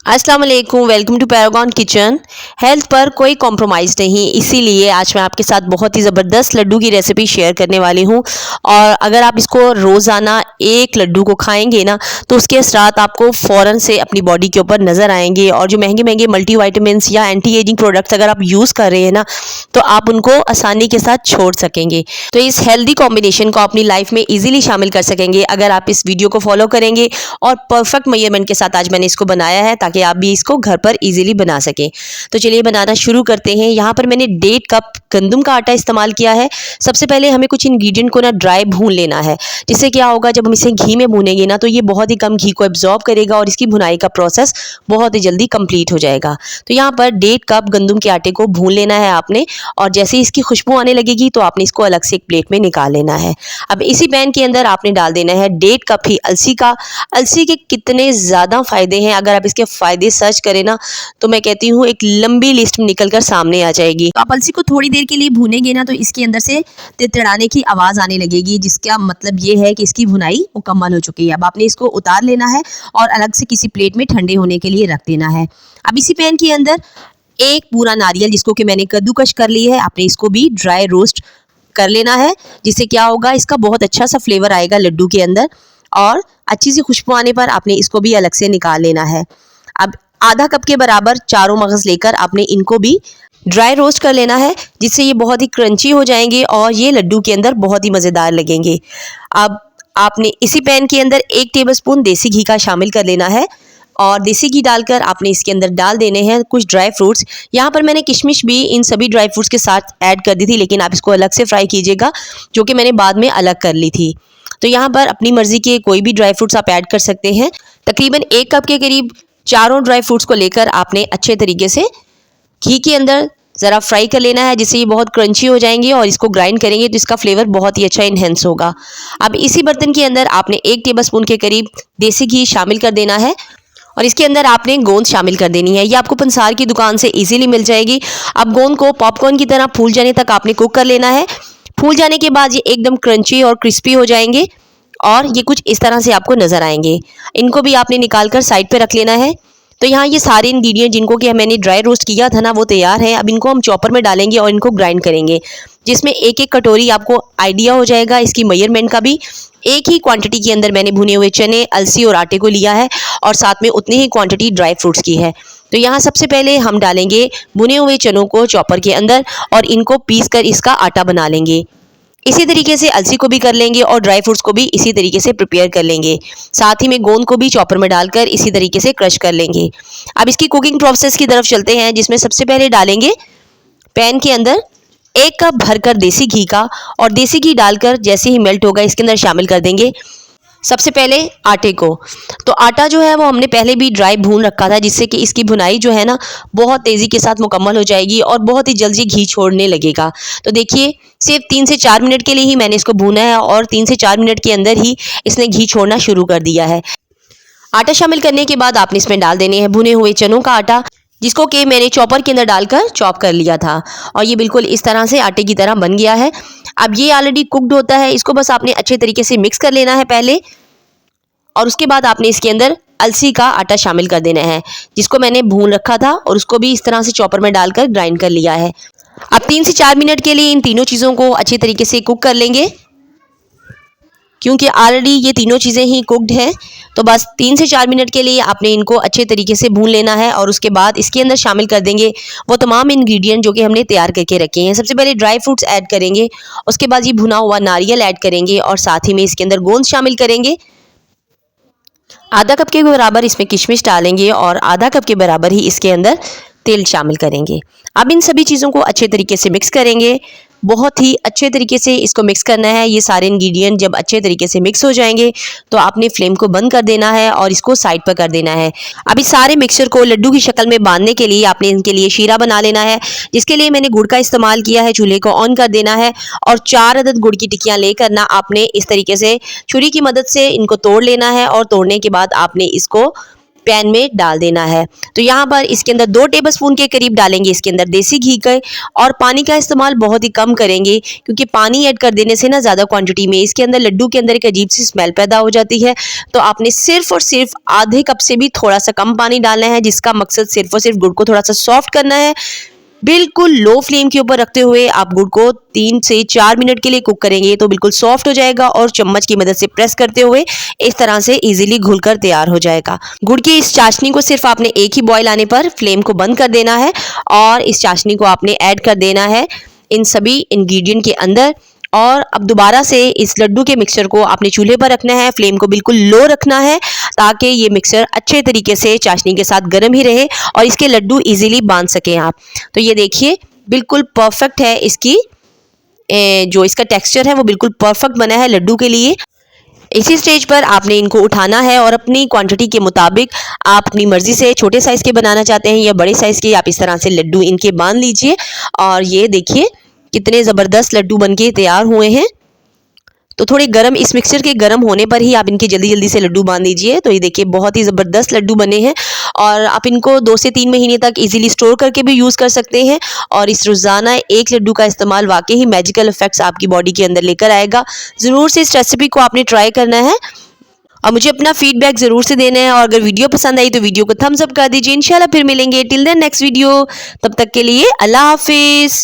अस्सलाम वालेकुम, welcome to Paragon Kitchen. Health पर कोई कॉम्प्रोमाइज़ नहीं, इसीलिए आज मैं आपके साथ बहुत ही ज़बरदस्त लड्डू की रेसिपी शेयर करने वाली हूँ। और अगर आप इसको रोज़ाना एक लड्डू को खाएंगे ना, तो उसके असरात आपको फ़ौरन से अपनी बॉडी के ऊपर नज़र आएंगे। और जो महंगे महंगे मल्टीविटामिन्स या एंटी एजिंग प्रोडक्ट्स अगर आप यूज़ कर रहे हैं ना, तो आप उनको आसानी के साथ छोड़ सकेंगे। तो इस हेल्दी कॉम्बिनेशन को अपनी लाइफ में ईजिली शामिल कर सकेंगे अगर आप इस वीडियो को फॉलो करेंगे। और परफेक्ट मेजरमेंट के साथ आज मैंने इसको बनाया है ताकि आप भी इसको घर पर इजीली बना सकें। तो चलिए बनाना शुरू करते हैं। यहाँ पर मैंने 1.5 कप गंदम का आटा इस्तेमाल किया है। सबसे पहले हमें कुछ इंग्रेडिएंट को ना ड्राई भून लेना है, जिससे क्या होगा जब हम इसे घी में भूनेंगे ना, तो ये बहुत ही कम घी को एब्जॉर्ब करेगा और इसकी भुनाई का प्रोसेस बहुत ही जल्दी कंप्लीट हो जाएगा। तो यहाँ पर 1.5 कप गंदम के आटे को भून लेना है आपने। और जैसे ही इसकी खुशबू आने लगेगी तो आपने इसको अलग से एक प्लेट में निकाल लेना है। अब इसी पैन के अंदर आपने डाल देना है 1.5 कप ही अलसी का। अलसी के कितने ज़्यादा फ़ायदे हैं, अगर आप इसके फ़ायदे सर्च करें ना, तो मैं कहती हूँ एक लंबी लिस्ट निकल कर सामने आ जाएगी। तो आप अलसी को थोड़ी देर के लिए भूनेंगे ना, तो इसके अंदर से तिड़तिड़ाने की आवाज़ आने लगेगी, जिसका मतलब ये है कि इसकी भुनाई मुकम्मल हो चुकी है। अब आपने इसको उतार लेना है और अलग से किसी प्लेट में ठंडे होने के लिए रख देना है। अब इसी पैन के अंदर एक पूरा नारियल, जिसको कि मैंने कद्दूकश कर ली है, आपने इसको भी ड्राई रोस्ट कर लेना है, जिससे क्या होगा इसका बहुत अच्छा सा फ्लेवर आएगा लड्डू के अंदर। और अच्छी सी खुशबू आने पर आपने इसको भी अलग से निकाल लेना है। अब आधा कप के बराबर चारों मगज़ लेकर आपने इनको भी ड्राई रोस्ट कर लेना है, जिससे ये बहुत ही क्रंची हो जाएंगे और ये लड्डू के अंदर बहुत ही मज़ेदार लगेंगे। अब आपने इसी पैन के अंदर 1 टेबलस्पून देसी घी का शामिल कर लेना है। और देसी घी डालकर आपने इसके अंदर डाल देने हैं कुछ ड्राई फ्रूट्स। यहाँ पर मैंने किशमिश भी इन सभी ड्राई फ्रूट्स के साथ ऐड कर दी थी, लेकिन आप इसको अलग से फ्राई कीजिएगा, जो कि मैंने बाद में अलग कर ली थी। तो यहाँ पर अपनी मर्ज़ी के कोई भी ड्राई फ्रूट्स आप ऐड कर सकते हैं। तकरीबन 1 कप के करीब चारों ड्राई फ्रूट्स को लेकर आपने अच्छे तरीके से घी के अंदर ज़रा फ्राई कर लेना है, जिससे ये बहुत क्रंची हो जाएंगे। और इसको ग्राइंड करेंगे तो इसका फ्लेवर बहुत ही अच्छा इन्हेंस होगा। अब इसी बर्तन के अंदर आपने 1 टेबलस्पून के करीब देसी घी शामिल कर देना है और इसके अंदर आपने गोंद शामिल कर देनी है। ये आपको पंसार की दुकान से इजीली मिल जाएगी। अब गोंद को पॉपकॉर्न की तरह फूल जाने तक आपने कुक कर लेना है। फूल जाने के बाद ये एकदम क्रंची और क्रिस्पी हो जाएंगे और ये कुछ इस तरह से आपको नज़र आएंगे। इनको भी आपने निकाल कर साइड पे रख लेना है। तो यहाँ ये सारे इंग्रेडिएंट जिनको कि मैंने ड्राई रोस्ट किया था ना, वो तैयार हैं। अब इनको हम चॉपर में डालेंगे और इनको ग्राइंड करेंगे, जिसमें एक एक कटोरी आपको आइडिया हो जाएगा इसकी मेजरमेंट का भी। एक ही क्वांटिटी के अंदर मैंने भुने हुए चने, अलसी और आटे को लिया है और साथ में उतनी ही क्वांटिटी ड्राई फ्रूट्स की है। तो यहाँ सबसे पहले हम डालेंगे भुने हुए चनों को चॉपर के अंदर और इनको पीस कर इसका आटा बना लेंगे। इसी तरीके से अलसी को भी कर लेंगे और ड्राई फ्रूट्स को भी इसी तरीके से प्रिपेयर कर लेंगे। साथ ही में गोंद को भी चॉपर में डालकर इसी तरीके से क्रश कर लेंगे। अब इसकी कुकिंग प्रोसेस की तरफ चलते हैं, जिसमें सबसे पहले डालेंगे पैन के अंदर 1 कप भरकर देसी घी का। और देसी घी डालकर जैसे ही मेल्ट होगा इसके अंदर शामिल कर देंगे सबसे पहले आटे को। तो आटा जो है वो हमने पहले भी ड्राई भून रखा था, जिससे कि इसकी भुनाई जो है ना बहुत तेज़ी के साथ मुकम्मल हो जाएगी और बहुत ही जल्दी घी छोड़ने लगेगा। तो देखिए सिर्फ 3 से 4 मिनट के लिए ही मैंने इसको भूना है और 3 से 4 मिनट के अंदर ही इसने घी छोड़ना शुरू कर दिया है। आटा शामिल करने के बाद आपने इसमें डाल देने हैं भुने हुए चनों का आटा, जिसको कि मैंने चॉपर के अंदर डालकर चॉप कर लिया था। और ये बिल्कुल इस तरह से आटे की तरह बन गया है। अब ये ऑलरेडी कुक्ड होता है, इसको बस आपने अच्छे तरीके से मिक्स कर लेना है पहले। और उसके बाद आपने इसके अंदर अलसी का आटा शामिल कर देना है, जिसको मैंने भून रखा था और उसको भी इस तरह से चॉपर में डालकर ग्राइंड कर लिया है। अब 3 से 4 मिनट के लिए इन तीनों चीज़ों को अच्छे तरीके से कुक कर लेंगे, क्योंकि ऑलरेडी ये तीनों चीज़ें ही कुक्ड हैं। तो बस 3 से 4 मिनट के लिए आपने इनको अच्छे तरीके से भून लेना है। और उसके बाद इसके अंदर शामिल कर देंगे वो तमाम इंग्रेडिएंट जो कि हमने तैयार करके रखे हैं। सबसे पहले ड्राई फ्रूट्स ऐड करेंगे, उसके बाद ये भुना हुआ नारियल ऐड करेंगे और साथ ही में इसके अंदर गोंद शामिल करेंगे। आधा कप के बराबर इसमें किशमिश डालेंगे और आधा कप के बराबर ही इसके अंदर तेल शामिल करेंगे। अब इन सभी चीज़ों को अच्छे तरीके से मिक्स करेंगे। बहुत ही अच्छे तरीके से इसको मिक्स करना है। ये सारे इंग्रेडिएंट जब अच्छे तरीके से मिक्स हो जाएंगे तो आपने फ्लेम को बंद कर देना है और इसको साइड पर कर देना है। अब इस सारे मिक्सचर को लड्डू की शक्ल में बांधने के लिए आपने इनके लिए शीरा बना लेना है, जिसके लिए मैंने गुड़ का इस्तेमाल किया है। चूल्हे को ऑन कर देना है और 4 अदद गुड़ की टिक्कियाँ लेकर ना आपने इस तरीके से छुरी की मदद से इनको तोड़ लेना है। और तोड़ने के बाद आपने इसको पैन में डाल देना है। तो यहाँ पर इसके अंदर 2 टेबलस्पून के करीब डालेंगे इसके अंदर देसी घी का, और पानी का इस्तेमाल बहुत ही कम करेंगे, क्योंकि पानी ऐड कर देने से ना ज़्यादा क्वांटिटी में इसके अंदर लड्डू के अंदर एक अजीब सी स्मेल पैदा हो जाती है। तो आपने सिर्फ और सिर्फ आधे कप से भी थोड़ा सा कम पानी डालना है, जिसका मकसद सिर्फ और सिर्फ गुड़ को थोड़ा सा सॉफ्ट करना है। बिल्कुल लो फ्लेम के ऊपर रखते हुए आप गुड़ को 3 से 4 मिनट के लिए कुक करेंगे, तो बिल्कुल सॉफ्ट हो जाएगा और चम्मच की मदद से प्रेस करते हुए इस तरह से इजीली घुलकर तैयार हो जाएगा। गुड़ की इस चाशनी को सिर्फ आपने एक ही बॉयल आने पर फ्लेम को बंद कर देना है, और इस चाशनी को आपने ऐड कर देना है इन सभी इंग्रेडिएंट के अंदर। और अब दोबारा से इस लड्डू के मिक्सचर को आपने चूल्हे पर रखना है, फ्लेम को बिल्कुल लो रखना है, ताकि ये मिक्सचर अच्छे तरीके से चाशनी के साथ गर्म ही रहे और इसके लड्डू इजीली बांध सकें आप। तो ये देखिए बिल्कुल परफेक्ट है, इसकी जो इसका टेक्सचर है वो बिल्कुल परफेक्ट बना है लड्डू के लिए। इसी स्टेज पर आपने इनको उठाना है और अपनी क्वांटिटी के मुताबिक आप अपनी मर्जी से छोटे साइज़ के बनाना चाहते हैं या बड़े साइज़ के, आप इस तरह से लड्डू इनके बांध लीजिए। और ये देखिए कितने ज़बरदस्त लड्डू बनके तैयार हुए हैं। तो थोड़े गरम, इस मिक्सचर के गरम होने पर ही आप इनके जल्दी जल्दी से लड्डू बांध दीजिए। तो ये देखिए बहुत ही ज़बरदस्त लड्डू बने हैं, और आप इनको 2 से 3 महीने तक इजीली स्टोर करके भी यूज़ कर सकते हैं। और इस रोज़ाना एक लड्डू का इस्तेमाल वाकई ही मैजिकल इफेक्ट्स आपकी बॉडी के अंदर लेकर आएगा। ज़रूर से इस रेसिपी को आपने ट्राई करना है और मुझे अपना फीडबैक ज़रूर से देना है। और अगर वीडियो पसंद आई तो वीडियो को थम्स अप कर दीजिए। इंशाल्लाह फिर मिलेंगे टिल देन नेक्स्ट वीडियो। तब तक के लिए अल्लाह हाफिज़।